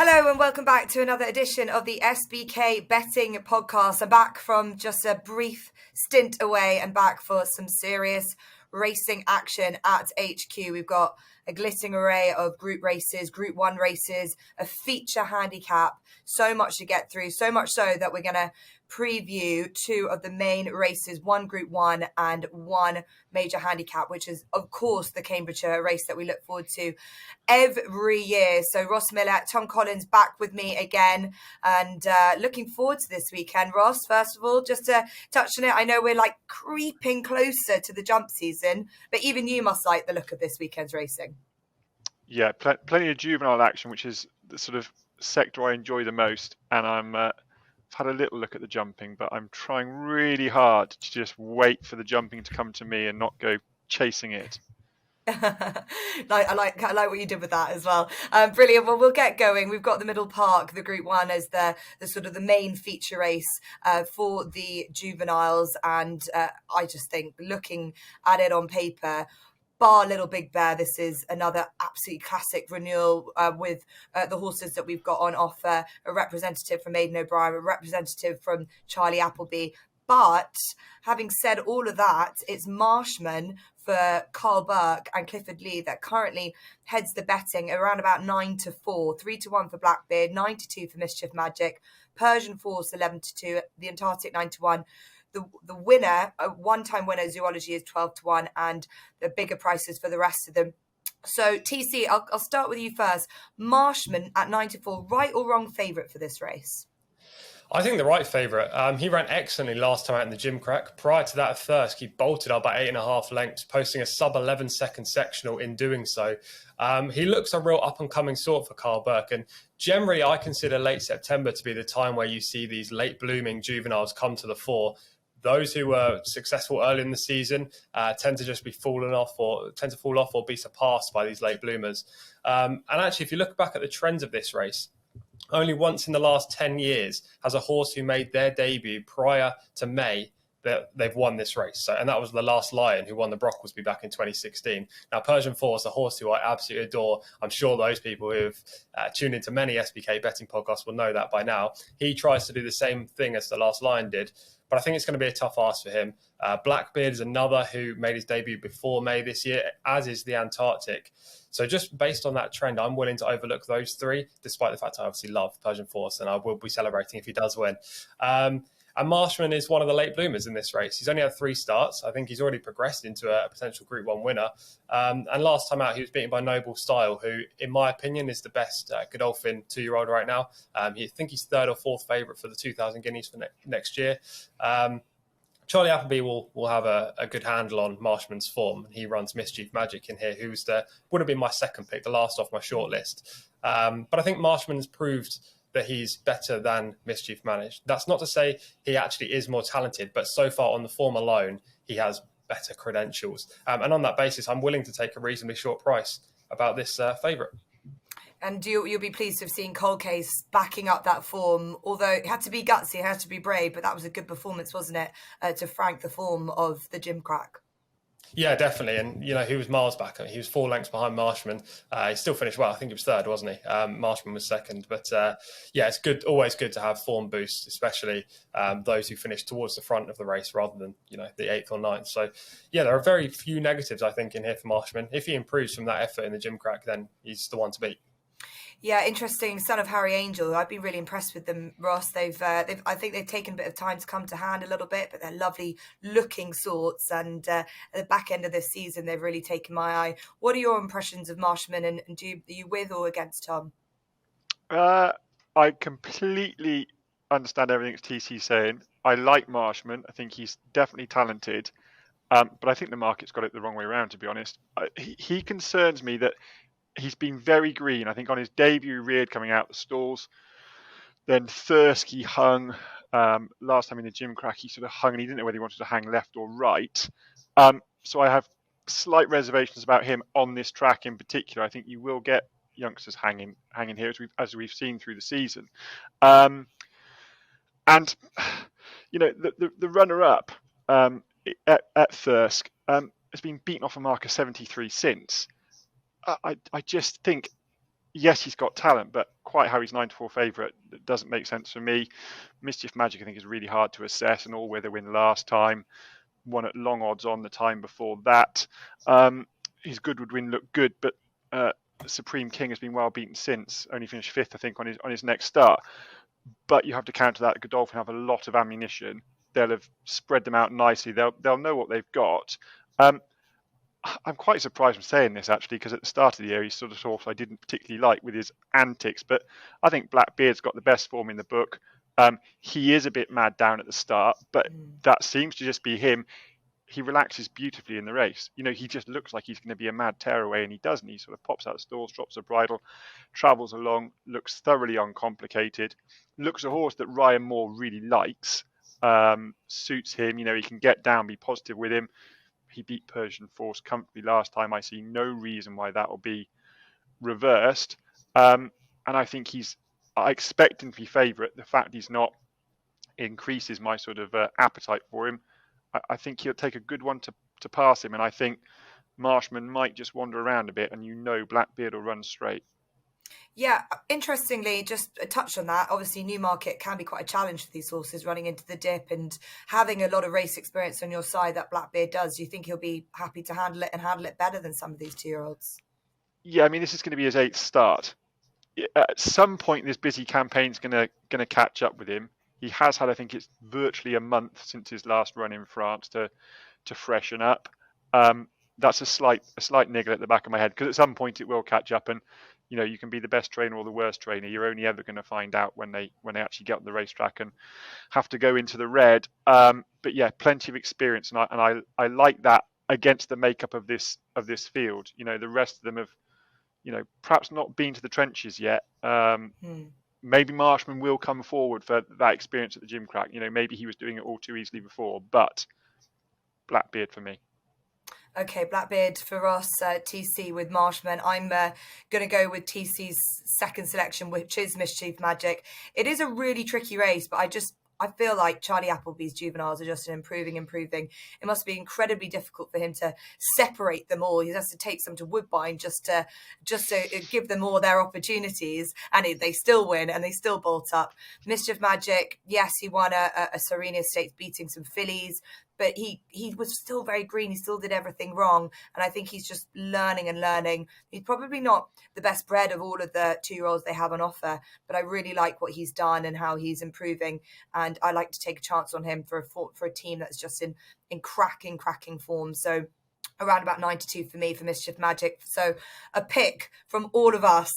Hello and welcome back to another edition of the SBK Betting Podcast. I'm back from just a brief stint away and back for some serious racing action at HQ. We've got a glittering array of group races, Group 1 races, a feature handicap, so much to get through, so much so that we're going to preview two of the main races, one Group 1 and one major handicap, which is, of course, the Cambridgeshire race that we look forward to every year. So Ross Millar, Tom Collins back with me again and looking forward to this weekend. Ross, first of all, just to touch on it, I know we're like creeping closer to the jump season, but even you must like the look of this weekend's racing. Yeah, plenty of juvenile action, which is the sort of sector I enjoy the most. And I've had a little look at the jumping, but I'm trying really hard to just wait for the jumping to come to me and not go chasing it. I like what you did with that as well. Brilliant. Well, we'll get going. We've got the Middle Park, the Group 1, as the sort of the main feature race for the juveniles. And I just think, looking at it on paper, bar Little Big Bear, this is another absolutely classic renewal with the horses that we've got on offer. A representative from Aidan O'Brien, a representative from Charlie Appleby. But having said all of that, it's Marshman for Carl Burke and Clifford Lee that currently heads the betting around about 9-4, 3-1 for Blackbeard, 9-2 for Mischief Magic, Persian Force 11-2, the Antarctic 9-1. The winner, a one-time winner, Zoology, is 12-1, and the bigger prices for the rest of them. So, TC, I'll start with you first. Marshman at 9-4, right or wrong favourite for this race? I think the right favourite. He ran excellently last time out in the Gimcrack. Prior to that, at Thirsk, he bolted up by 8.5 lengths, posting a sub-11 second sectional in doing so. He looks a real up-and-coming sort for Carl Burke, and generally I consider late September to be the time where you see these late-blooming juveniles come to the fore. Those who were successful early in the season tend to just be fall off or be surpassed by these late bloomers. And actually, if you look back at the trends of this race, only once in the last 10 years has a horse who made their debut prior to May that they've won this race. And that was the Last Lion, who won the Brocklesby back in 2016. Now, Persian Force, a horse who I absolutely adore. I'm sure those people who have tuned into many SBK betting podcasts will know that by now. He tries to do the same thing as the Last Lion did, but I think it's going to be a tough ask for him. Blackbeard is another who made his debut before May this year, as is the Antarctic. So just based on that trend, I'm willing to overlook those three, despite the fact I obviously love Persian Force, and I will be celebrating if he does win. And Marshman is one of the late bloomers in this race. He's only had 3 starts. I think he's already progressed into a potential Group 1 winner. And last time out, he was beaten by Noble Style, who, in my opinion, is the best Godolphin 2-year-old right now. I think he's 3rd or 4th favourite for the 2,000 guineas for next year. Charlie Appleby will have a good handle on Marshman's form. He runs Mischief Magic in here, who would have been my second pick, the last off my shortlist. But I think Marshman has proved that he's better than Mischief Managed. That's not to say he actually is more talented, but so far on the form alone, he has better credentials. And on that basis, I'm willing to take a reasonably short price about this favourite. And you'll be pleased to have seen Colcase backing up that form, although it had to be gutsy, it had to be brave, but that was a good performance, wasn't it, to frank the form of the Gimcrack? Yeah, definitely. And, he was miles back. He was 4 lengths behind Marshman. He still finished well. I think he was 3rd, wasn't he? Marshman was 2nd. But, it's good. Always good to have form boosts, especially those who finish towards the front of the race rather than, the 8th or 9th. So, there are very few negatives, I think, in here for Marshman. If he improves from that effort in the Gimcrack, then he's the one to beat. Yeah, interesting. Son of Harry Angel. I've been really impressed with them, Ross. I think they've taken a bit of time to come to hand a little bit, but they're lovely looking sorts. And at the back end of this season, they've really taken my eye. What are your impressions of Marshman, and are you with or against Tom? I completely understand everything TC's saying. I like Marshman. I think he's definitely talented. But I think the market's got it the wrong way around, to be honest. He concerns me that he's been very green. I think on his debut, reared coming out the stalls. Then Thirsk, he hung. Last time in the Gimcrack, he sort of hung, and he didn't know whether he wanted to hang left or right. So I have slight reservations about him on this track in particular. I think you will get youngsters hanging here, as we've seen through the season. And the runner-up at Thirsk has been beaten off a mark of 73 since. I just think yes, he's got talent, but quite how he's 9-4 favourite doesn't make sense for me. Mischief Magic, I think, is really hard to assess, and all-weather win last time, won at long odds on the time before that. His Goodwood win looked good, but Supreme King has been well beaten since, only finished fifth, I think, on his next start. But you have to counter that Godolphin have a lot of ammunition. They'll have spread them out nicely. They'll know what they've got. I'm quite surprised I'm saying this, actually, because at the start of the year, he's sort of horse I didn't particularly like with his antics. But I think Blackbeard's got the best form in the book. He is a bit mad down at the start, but that seems to just be him. He relaxes beautifully in the race. He just looks like he's going to be a mad tearaway, and he doesn't. He sort of pops out the stalls, drops the bridle, travels along, looks thoroughly uncomplicated, looks a horse that Ryan Moore really likes, suits him. He can get down, be positive with him. He beat Persian Force comfortably last time. I see no reason why that will be reversed. And I think I expect him to be favourite. The fact he's not increases my sort of appetite for him. I think he'll take a good one to pass him. And I think Marshman might just wander around a bit, and Blackbeard will run straight. Yeah, interestingly, just a touch on that. Obviously, Newmarket can be quite a challenge for these horses running into the dip, and having a lot of race experience on your side that Blackbeard does. Do you think he'll be happy to handle it and handle it better than some of these 2-year-olds? Yeah, I mean, this is going to be his 8th start. At some point, this busy campaign's going to catch up with him. He has had, I think it's virtually a month since his last run in France to freshen up. That's a slight niggle at the back of my head, because at some point it will catch up, and you can be the best trainer or the worst trainer. You're only ever going to find out when they actually get on the racetrack and have to go into the red. But yeah, plenty of experience, and I like that against the makeup of this field. The rest of them have perhaps not been to the trenches yet. Maybe Marshman will come forward for that experience at the Gimcrack. Maybe he was doing it all too easily before, but Blackbeard for me. Okay, Blackbeard for Ross, TC with Marshman. I'm going to go with TC's second selection, which is Mischief Magic. It is a really tricky race, but I feel like Charlie Appleby's juveniles are just improving. It must be incredibly difficult for him to separate them all. He has to take some to Woodbine just to give them all their opportunities, and they still win and they still bolt up. Mischief Magic, yes, he won a Serena Stakes beating some fillies, but he was still very green. He still did everything wrong. And I think he's just learning. He's probably not the best bred of all of the 2-year-olds they have on offer, but I really like what he's done and how he's improving. And I like to take a chance on him for a team that's just in cracking form. So around about 9-2 for me for Mischief Magic. So a pick from all of us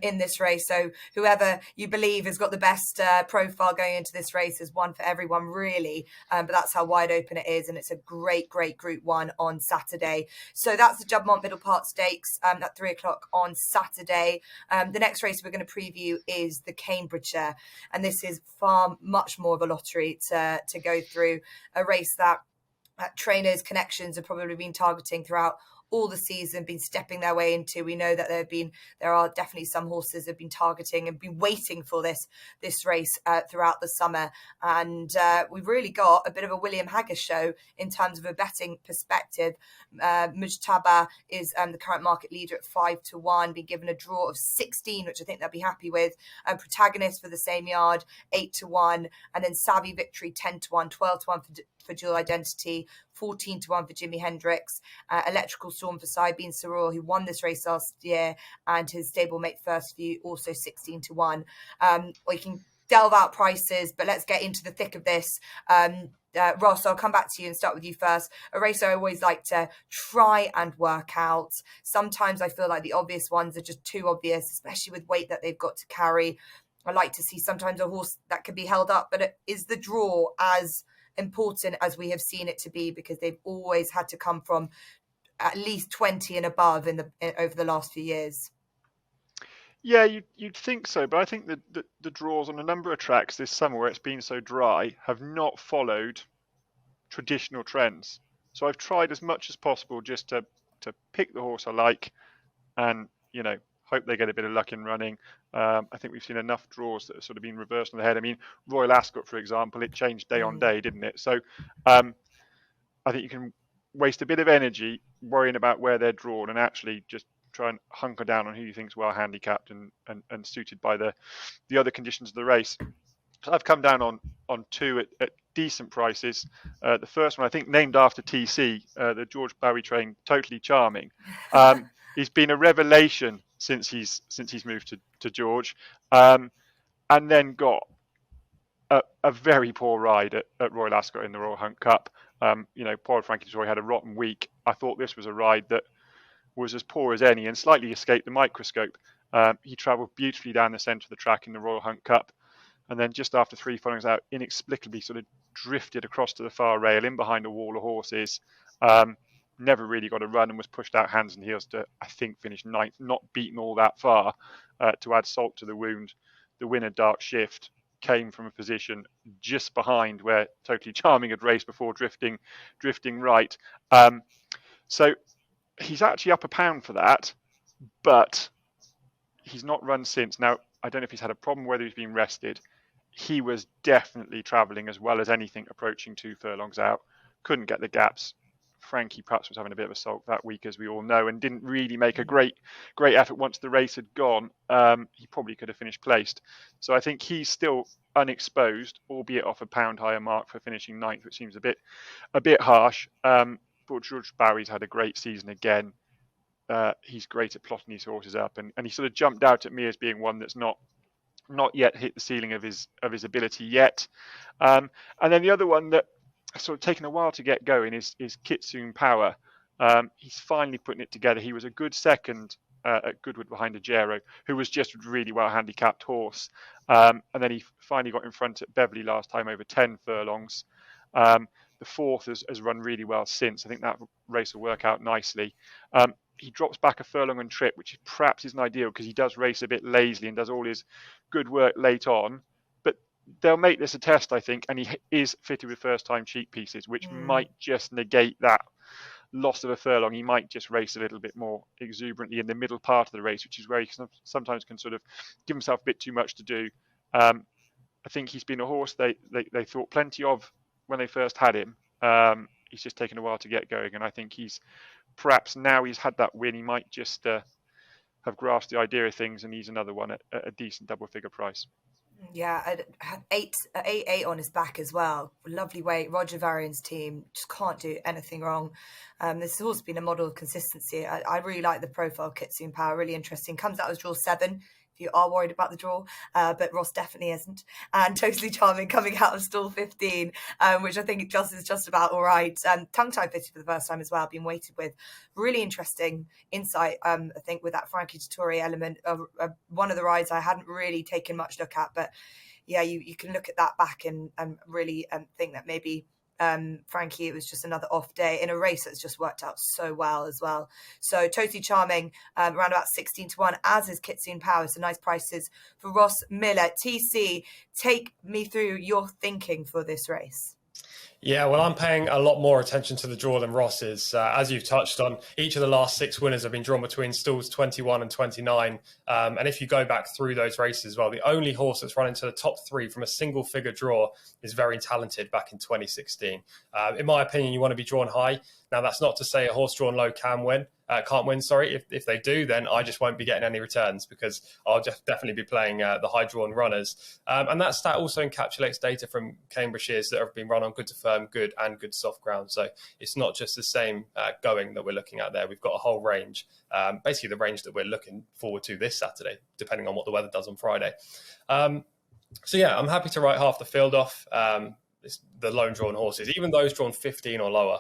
in this race. So whoever you believe has got the best profile going into this race is one for everyone, really. But that's how wide open it is. And it's a great Group 1 on Saturday. So that's the Juddmonte Middle Part Stakes at 3 o'clock on Saturday. The next race we're going to preview is the Cambridgeshire. And this is much more of a lottery to go through, a race that trainers, connections have probably been targeting throughout all the season, been stepping their way into. We know that there are definitely some horses that have been targeting and been waiting for this race throughout the summer. And we've really got a bit of a William Haggas show in terms of a betting perspective. Mujtaba is the current market leader at 5-1, been given a draw of 16, which I think they'll be happy with. Protagonist for the same yard, 8-1, and then Savvy Victory 10-1, 12-1 for Dual Identity, 14-1 for Jimi Hendrix, Electrical Storm for Saibin Saror, who won this race last year, and his stablemate First View also 16-1. We can delve out prices, but let's get into the thick of this. Ross, I'll come back to you and start with you first. A race I always like to try and work out. Sometimes I feel like the obvious ones are just too obvious, especially with weight that they've got to carry. I like to see sometimes a horse that can be held up, but is the draw as important as we have seen it to be, because they've always had to come from at least 20 and above over the last few years? Yeah, you'd think so, but I think that the draws on a number of tracks this summer where it's been so dry have not followed traditional trends. So I've tried as much as possible just to pick the horse I like and, hope they get a bit of luck in running. I think we've seen enough draws that have sort of been reversed on the head. I mean, Royal Ascot, for example, it changed day on day, didn't it? So I think you can waste a bit of energy worrying about where they're drawn and actually just try and hunker down on who you think's well handicapped and suited by the other conditions of the race. So I've come down on two at decent prices. The first one, I think, named after TC, the George Bowie train, Totally Charming. He's been a revelation since he's moved to George, and then got a very poor ride at Royal Ascot in the Royal Hunt Cup. Poor Frankie Dettori had a rotten week. I thought this was a ride that was as poor as any and slightly escaped the microscope. He travelled beautifully down the centre of the track in the Royal Hunt Cup, and then just after 3 furlongs out, inexplicably sort of drifted across to the far rail, in behind a wall of horses. Never really got a run and was pushed out hands and heels to, I think, finish ninth, not beaten all that far. To add salt to the wound, the winner, Dark Shift, came from a position just behind where Totally Charming had raced before drifting right. So he's actually up £1 for that, but he's not run since. Now, I don't know if he's had a problem, whether he's been rested. He was definitely travelling as well as anything approaching 2 furlongs out. Couldn't get the gaps. Frankie perhaps was having a bit of a sulk that week, as we all know, and didn't really make a great effort once the race had gone. He probably could have finished placed. So I think he's still unexposed, albeit off £1 higher mark for finishing ninth, which seems a bit harsh. But George Bowie's had a great season again. He's great at plotting these horses up, and he sort of jumped out at me as being one that's not yet hit the ceiling of his ability yet. And then the other one that sort of taken a while to get going is Kitsune Power. He's finally putting it together. He was a good second at Goodwood behind Ajero, who was just a really well handicapped horse. And then he finally got in front at Beverley last time over 10 furlongs. The fourth has run really well since. I think that race will work out nicely. He drops back a furlong and trip, which perhaps isn't ideal because he does race a bit lazily and does all his good work late on. But they'll make this a test, I think, and he is fitted with first-time cheek pieces, which might just negate that loss of a furlong. He might just race a little bit more exuberantly in the middle part of the race, which is where he sometimes can sort of give himself a bit too much to do. I think he's been a horse they thought plenty of when they first had him. He's just taken a while to get going, and I think he's perhaps now he's had that win, he might just have grasped the idea of things, and he's another one at a decent double-figure price. Yeah, eight on his back as well. Lovely weight. Roger Varian's team just can't do anything wrong. This has also been a model of consistency. I really like the profile of Kitsune Power. Really interesting. Comes out as draw 7. If you are worried about the draw, but Ross definitely isn't. And Totally Charming coming out of stall 15, which I think is just about all right. Tongue-tied fitted for the first time as well, being weighted with. Really interesting insight, I think, with that Frankie Dettori element. One of the rides I hadn't really taken much look at, but yeah, you can look at that back and really think that maybe Frankie, it was just another off day in a race that's just worked out so well as well. So Totally Charming, around about 16-1, as is Kitsune Power. So nice prices for Ross Millar. TC, take me through your thinking for this race. Yeah, well, I'm paying a lot more attention to the draw than Ross is. As you've touched on, each of the last 6 winners have been drawn between stalls 21 and 29. And if you go back through those races, well, the only horse that's run into the top 3 from a single figure draw is Very Talented back in 2016. In my opinion, you want to be drawn high. Now, that's not to say a horse drawn low can't win. If they do, then I just won't be getting any returns because I'll just definitely be playing the high drawn runners. And that stat also encapsulates data from Cambridgeshire's that have been run on good to firm, good and good soft ground. So it's not just the same going that we're looking at there. We've got a whole range, basically the range that we're looking forward to this Saturday, depending on what the weather does on Friday. So yeah, I'm happy to write half the field off. The lone drawn horses, even those drawn 15 or lower.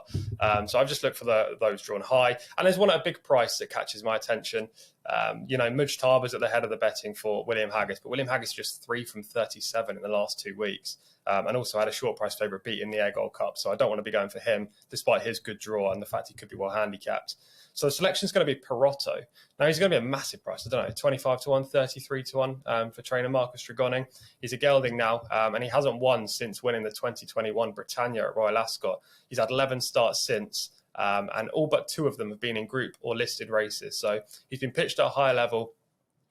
So I've just looked for those drawn high. And there's one at a big price that catches my attention. Mujtaba's at the head of the betting for William Haggas, but William Haggas is just 3 from 37 in the last 2 weeks. And also had a short price favourite beat in the Air Gold Cup. So I don't want to be going for him, despite his good draw and the fact he could be well handicapped. So the selection is going to be Perotto. Now, he's going to be a massive price. I don't know, 25-1, 33-1 for trainer Marcus Tregoning. He's a gelding now, and he hasn't won since winning the 2021 Britannia at Royal Ascot. He's had 11 starts since, and all but 2 of them have been in group or listed races. So he's been pitched at a higher level.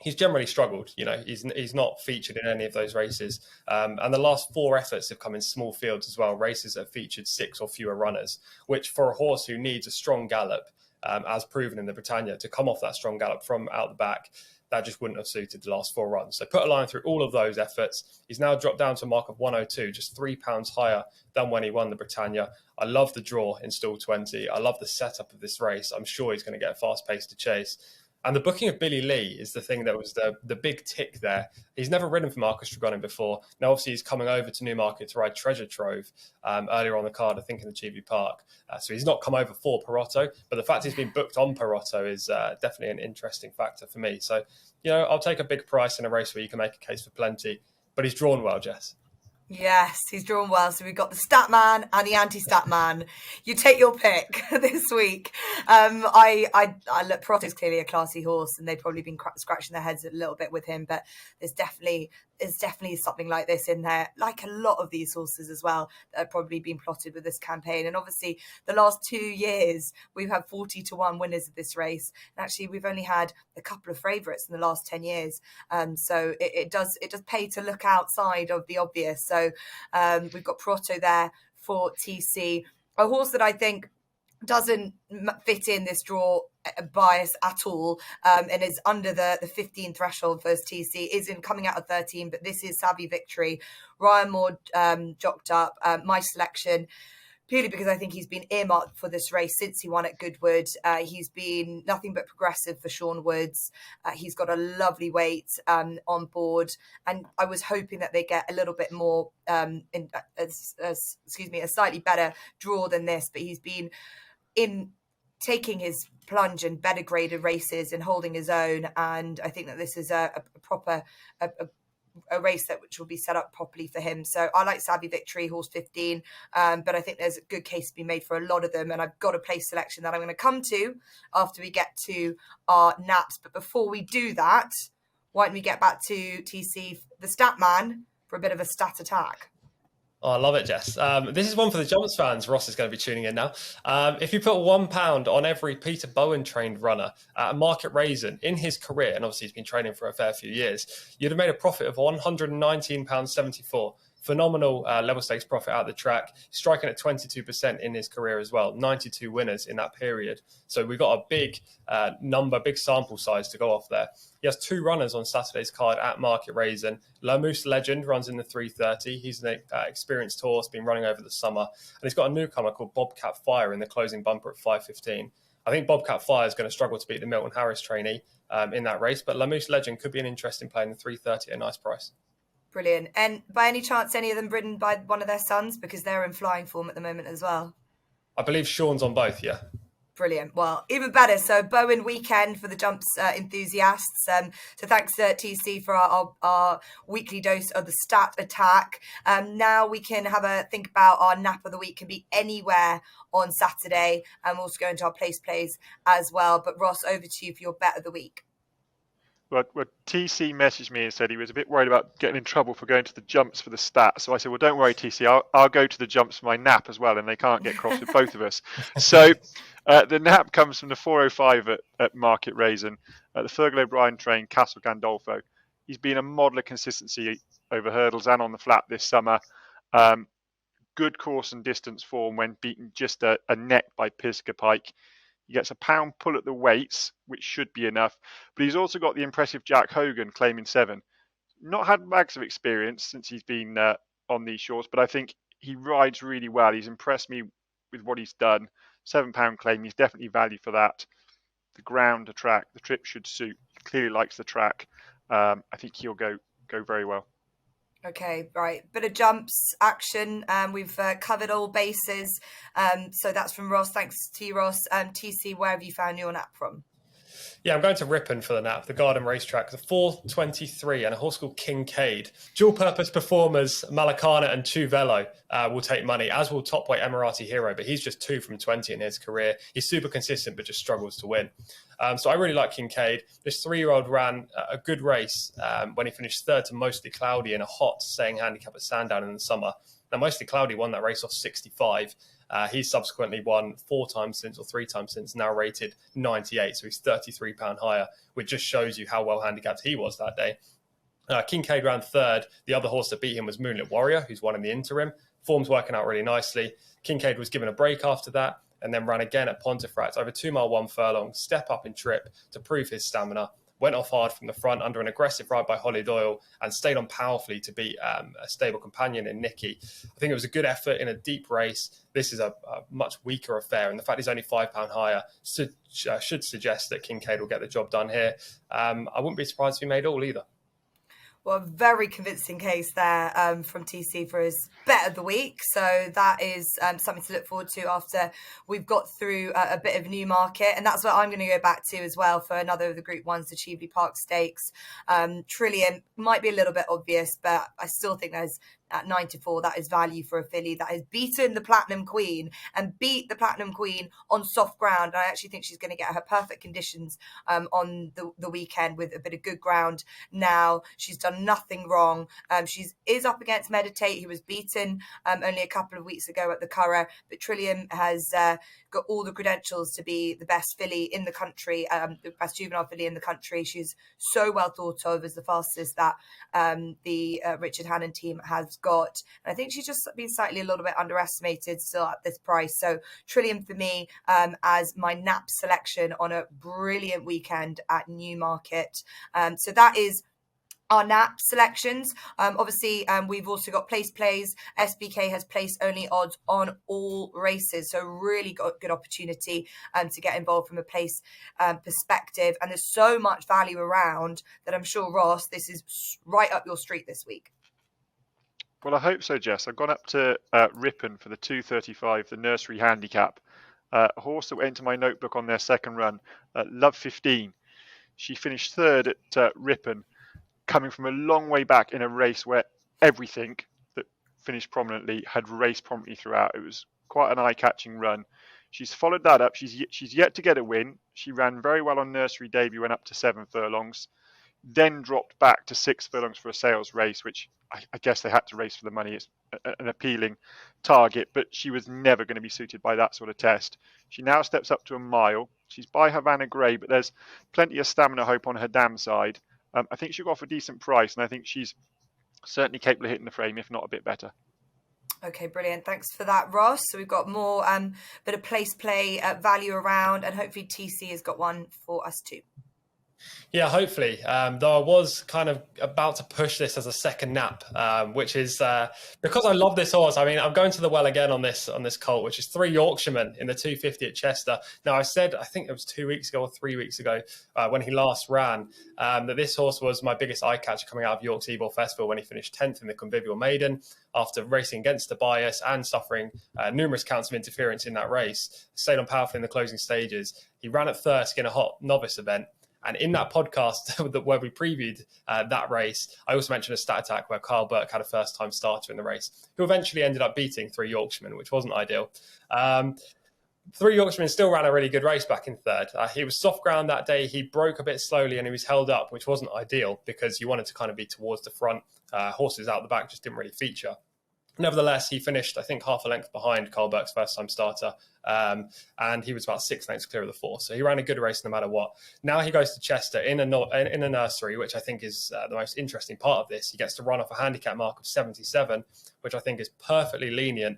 He's generally struggled. He's not featured in any of those races. And the last 4 efforts have come in small fields as well, races that have featured 6 or fewer runners, which for a horse who needs a strong gallop, as proven in the Britannia, to come off that strong gallop from out the back, that just wouldn't have suited the last 4 runs. So put a line through all of those efforts. He's now dropped down to a mark of 102, just £3 higher than when he won the Britannia. I love the draw in stall 20. I love the setup of this race. I'm sure he's going to get a fast pace to chase. And the booking of Billy Lee is the thing that was the big tick there. He's never ridden for Marcus Tregonin before. Now, obviously, he's coming over to Newmarket to ride Treasure Trove earlier on the card, I think, in the Cheveley Park. So he's not come over for Perotto, but the fact he's been booked on Perotto is definitely an interesting factor for me. So, I'll take a big price in a race where you can make a case for plenty, but he's drawn well, Jess. Yes, he's drawn well. So we've got the stat man and the anti-stat man. You take your pick this week. I look, Perotto's clearly a classy horse, and they've probably been scratching their heads a little bit with him. But there's definitely something like this in there, like a lot of these horses as well, that have probably been plotted with this campaign. And obviously, the last 2 years we've had 40-1 winners of this race, and actually we've only had a couple of favourites in the last 10 years. So it does pay to look outside of the obvious. So we've got Perotto there for TC, a horse that I think doesn't fit in this draw bias at all, and is under the 15 threshold for TC, is in coming out of 13, but this is Savvy Victory. Ryan Moore jocked up my selection, purely because I think he's been earmarked for this race since he won at Goodwood. He's been nothing but progressive for Sean Woods. He's got a lovely weight on board, and I was hoping that they get a little bit more, a slightly better draw than this. But he's been in taking his plunge in better graded races and holding his own, and I think that this is a proper race which will be set up properly for him. So I like Savvy Victory, horse 15, but I think there's a good case to be made for a lot of them, and I've got a place selection that I'm going to come to after we get to our naps. But before we do that, why don't we get back to TC, the stat man, for a bit of a stat attack. Oh, I love it, Jess. This is one for the Jumps fans. Ross is going to be tuning in now. If you put £1 on every Peter Bowen trained runner at a market raisin in his career, and obviously he's been training for a fair few years, you'd have made a profit of £119.74. Phenomenal level stakes profit out the track, striking at 22% in his career as well. 92 winners in that period. So we've got a big big sample size to go off there. He has 2 runners on Saturday's card at Market Raisin. La Mousse Legend runs in the 3:30. He's an experienced horse, been running over the summer. And he's got a newcomer called Bobcat Fire in the closing bumper at 5:15. I think Bobcat Fire is going to struggle to beat the Milton Harris trainee in that race, but La Mousse Legend could be an interesting play in the 3:30 at a nice price. Brilliant. And by any chance, any of them ridden by one of their sons? Because they're in flying form at the moment as well. I believe Sean's on both, yeah. Brilliant. Well, even better. So Bowen weekend for the Jumps enthusiasts. So thanks TC for our weekly dose of the stat attack. Now we can have a think about our nap of the week. Can be anywhere on Saturday, and we'll also go into our place plays as well. But Ross, over to you for your bet of the week. Well, TC messaged me and said he was a bit worried about getting in trouble for going to the Jumps for the stat. So I said, well, don't worry, TC, I'll go to the Jumps for my nap as well, and they can't get cross with both of us. So the nap comes from the 4:05 at Market Raisin, the Fergal O'Brien train, Castle Gandolfo. He's been a model of consistency over hurdles and on the flat this summer. Good course and distance form when beaten just a neck by Pisgah Pike. He gets a pound pull at the weights, which should be enough. But he's also got the impressive Jack Hogan claiming 7. Not had bags of experience since he's been on these shorts, but I think he rides really well. He's impressed me with what he's done. £7 claim, he's definitely value for that. The ground, the track, the trip should suit. He clearly likes the track. I think he'll go very well. Okay, right. Bit of Jumps action. We've covered all bases. So that's from Ross. Thanks to you, Ross. TC, where have you found your nap from? Yeah, I'm going to Ripon for the nap, the Garden Racetrack, the 4:23, and a horse called Kincaid. Dual-purpose performers Malacana and Tuvello will take money, as will top-weight Emirati Hero, but he's just 2 from 20 in his career. He's super consistent, but just struggles to win. So I really like Kincaid. This 3-year-old ran a good race when he finished 3rd to Mostly Cloudy in a hot staying handicap at Sandown in the summer. Now, Mostly Cloudy won that race off 65. He's subsequently won 4 times since, or 3 times since, now rated 98. So he's £33 higher, which just shows you how well handicapped he was that day. Kincaid ran 3rd. The other horse that beat him was Moonlit Warrior, who's won in the interim. Form's working out really nicely. Kincaid was given a break after that. and then ran again at Pontefract over 2 mile 1 furlong, step up in trip to prove his stamina. Went off hard from the front under an aggressive ride by Holly Doyle and stayed on powerfully to beat a stable companion in Nikki. I think it was a good effort in a deep race. This is a much weaker affair, and the fact he's only £5 higher should suggest that Kincaid will get the job done here. I wouldn't be surprised if he made all either. Well, a very convincing case there from TC for his bet of the week. So that is something to look forward to after we've got through a bit of Newmarket. And that's what I'm going to go back to as well for another of the Group 1s, the Cheveley Park Stakes. Trillium might be a little bit obvious, but I still think there's at 9-4, that is value for a filly that has beaten the Platinum Queen and beat the Platinum Queen on soft ground. And I actually think she's going to get her perfect conditions on the weekend with a bit of good ground now. She's done nothing wrong. She is up against Meditate, who was beaten only a couple of weeks ago at the Curragh, but Trillium has got all the credentials to be the best filly in the country, the best juvenile filly in the country. She's so well thought of as the fastest that the Richard Hannon team has got. And I think she's just been slightly a little bit underestimated still at this price. So Trillium for me as my nap selection on a brilliant weekend at Newmarket. So that is our nap selections. Obviously, we've also got place plays. SBK has place only odds on all races, so really got good opportunity to get involved from a place perspective. And there's so much value around that I'm sure, Ross, this is right up your street this week. Well, I hope so, Jess. I've gone up to Ripon for the 2:35, the nursery handicap. A horse that went into my notebook on their second run, Love 15. She finished third at Ripon, coming from a long way back in a race where everything that finished prominently had raced prominently throughout. It was quite an eye-catching run. She's followed that up. She's yet to get a win. She ran very well on nursery debut, went up to 7 furlongs, then dropped back to 6 furlongs for a sales race, which I guess they had to race for the money. It's an appealing target, but she was never going to be suited by that sort of test. She now steps up to a mile. She's by Havana Grey, but there's plenty of stamina hope on her dam side. I think she'll go for a decent price, and I think she's certainly capable of hitting the frame, if not a bit better. Okay, brilliant. Thanks for that, Ross. So we've got more bit of place play value around, and hopefully TC has got one for us too. Yeah, hopefully. Though I was kind of about to push this as a second nap, which is because I love this horse. I mean, I'm going to the well again on this colt, which is 3 Yorkshiremen in the 250 at Chester. Now, I said, I think it was 2 weeks ago or 3 weeks ago when he last ran, that this horse was my biggest eye catcher coming out of York's Ebor Festival when he finished 10th in the Convivial Maiden after racing against the bias and suffering numerous counts of interference in that race. Stayed on powerfully in the closing stages. He ran at Thirsk in a hot novice event. And in that podcast where we previewed that race, I also mentioned a stat attack where Carl Burke had a first-time starter in the race, who eventually ended up beating 3 Yorkshiremen, which wasn't ideal. 3 Yorkshiremen still ran a really good race back in third. He was soft ground that day. He broke a bit slowly and he was held up, which wasn't ideal because you wanted to kind of be towards the front. Horses out the back just didn't really feature. Nevertheless, he finished, I think, half a length behind Carl Burke's first-time starter, and he was about 6 lengths clear of the 4. So he ran a good race no matter what. Now he goes to Chester in a nursery, which I think is the most interesting part of this. He gets to run off a handicap mark of 77, which I think is perfectly lenient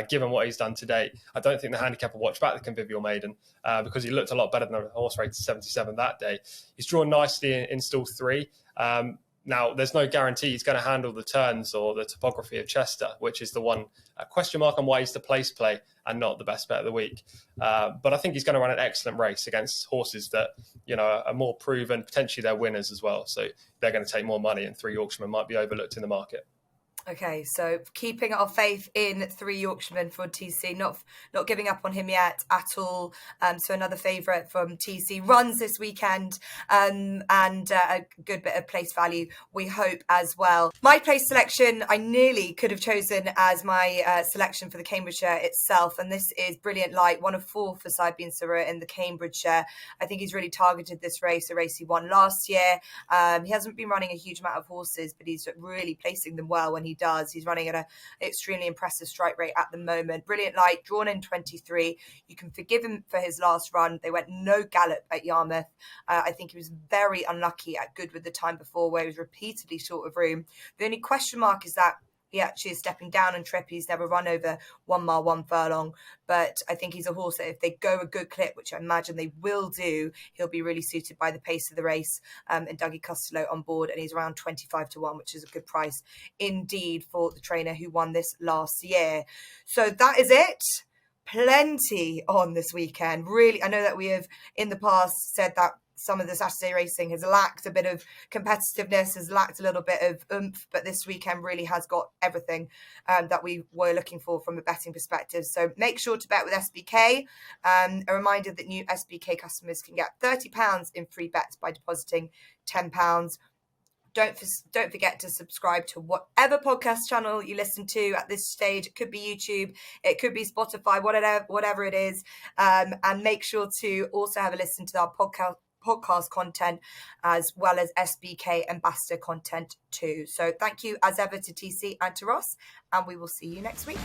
given what he's done to date. I don't think the handicap will watch back the Convivial Maiden because he looked a lot better than the horse rated 77 that day. He's drawn nicely in stall 3. Now, there's no guarantee he's going to handle the turns or the topography of Chester, which is the one question mark on why he's the place play and not the best bet of the week. But I think he's going to run an excellent race against horses that, are more proven. Potentially they're winners as well. So they're going to take more money, and 3 Yorkshiremen might be overlooked in the market. Okay, so keeping our faith in 3 Yorkshiremen for TC, not giving up on him yet at all. So another favourite from TC runs this weekend, and a good bit of place value, we hope, as well. My place selection, I nearly could have chosen as my selection for the Cambridgeshire itself, and this is Brilliant Light, 1 of 4 for Saibin Surah in the Cambridgeshire. I think he's really targeted this race, a race he won last year. He hasn't been running a huge amount of horses, but he's really placing them well when he does. He's running at an extremely impressive strike rate at the moment. Brilliant Light, drawn in 23. You can forgive him for his last run. They went no gallop at Yarmouth. I think he was very unlucky at Goodwood the time before, where he was repeatedly short of room. The only question mark is that he actually is stepping down and trip. He's never run over 1 mile, 1 furlong. But I think he's a horse that if they go a good clip, which I imagine they will do, he'll be really suited by the pace of the race. And Dougie Costello on board, and he's around 25 to 1, which is a good price indeed for the trainer who won this last year. So that is it. Plenty on this weekend. Really, I know that we have in the past said that some of the Saturday racing has lacked a bit of competitiveness, has lacked a little bit of oomph, but this weekend really has got everything that we were looking for from a betting perspective. So make sure to bet with SBK. A reminder that new SBK customers can get £30 in free bets by depositing £10. Don't forget to subscribe to whatever podcast channel you listen to at this stage. It could be YouTube, it could be Spotify, whatever it is. And make sure to also have a listen to our podcast content as well as SBK ambassador content too. So thank you as ever to TC and to Ross, and we will see you next week.